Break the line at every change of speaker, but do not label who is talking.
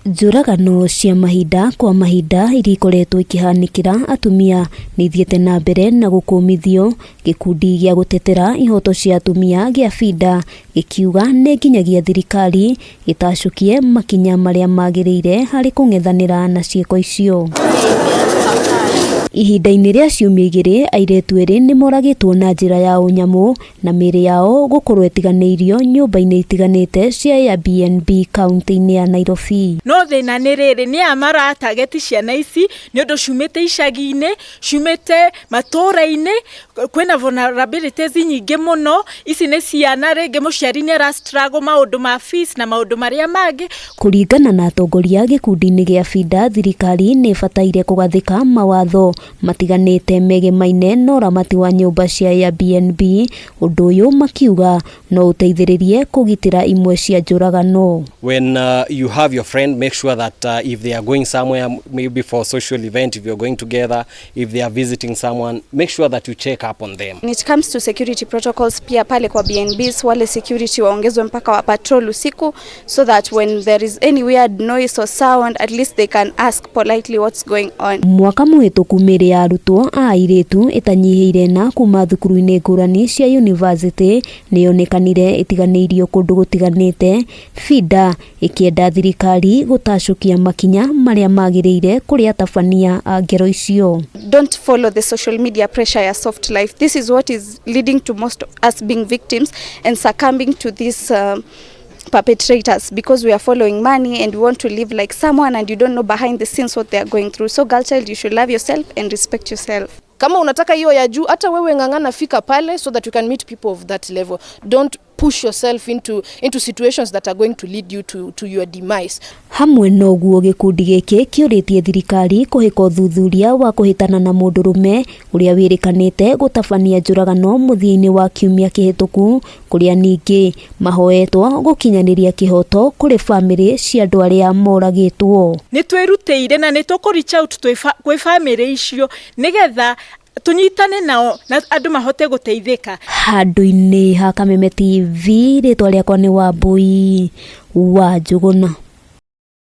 Njũragano cia mahinda kwa mahinda iria ikoretwo ikihanikira atumia nithiete na mbere na gukumithio. Gikundi gia gutetera ihoto cia atumia gia FIDA gikiuga ne nginyagia thirikari itacukie makinya maria magiriire hari kung'ethanira na cieko icio. Ihinda-inĩ rĩa ciumia igĩrĩ airĩtu erĩ nĩ moragĩtwo na njĩra ya ũnyamu na mĩĩrĩ yao gũkorwo ĩtiganĩirio nyũmba-inĩ itiganĩte cia Air BnB kaunti-inĩ ya Nairobi.
No thĩna nĩ rĩrĩ, nĩ a maratargeti ciana ici nĩ ũndũ ciumĩte icagi-inĩ, ciumĩte matũũra-inĩ, kwĩna vulnerabilities nyingĩ mũno. Ici nĩ ciana rĩngĩ mũciari nĩ ara struggle maũndũ ma fees na maũndũ marĩa mangĩ.
Kũringana na atongoria gĩkundi-inĩ gĩa FIDA, thirikari nĩ ĩbataire kũgathĩka mawatho matiganĩte megemaine na ũramati wa nyũmba cia Air BnB. Ũndũ ũyũ makiuga no ũteithĩrĩrie kũgitĩra imwe cia njũragano.
When you have your friend, make sure that if they are going somewhere, maybe for a social event, if you're going together, if they are visiting someone, make sure that you check up on them.
When it comes to security protocols, pia pale kwa BnBs wale security waongezwe mpaka wa patrol usiku, so that when there is any weird noise or sound, at least they can ask politely what's going on.
Mwaka mũhĩtũku mĩĩrĩ ya arutwo a airĩtu ĩtanyihiire na kuma thukuru-inĩ ngũrani cia university nĩ yonekanire ĩtiganĩirio kũndũ gũtiganĩte. FIDA ĩkĩenda thirikari gũtacukia makinya marĩa magĩrĩire kũrĩ atabania a ngero icio.
Don't follow the social media pressure ya soft life. This is what is leading to most of us being victims and succumbing to these perpetrators, because we are following money and we want to live like someone and you don't know behind the scenes what they are going through. So girl child, you should love yourself and respect yourself.
Kama unataka hiyo ya juu, hata wewe ngangana fika pale so that you can meet people of that level. Don't push yourself into situations that are going to lead you to your demise.
Hamwe noguo gikundi giki kiuritie thirikari kuhika uthuthuria wa kuhitana na mundurume uria wirikanite gutabania njuragano muthia-ini wa kiumia kihituku, kuria ningi mahoetwo gukinyaniria kihoto kuri family cia andu aria moragitwo.
Ni twirutĩire na ni tukuricha out kwi family icio nigetha tunyitane nao na andu mahote guteithika.
Handu-ini ha Kameme TV, ritwa riakwa ni Wambui wa Njuguna.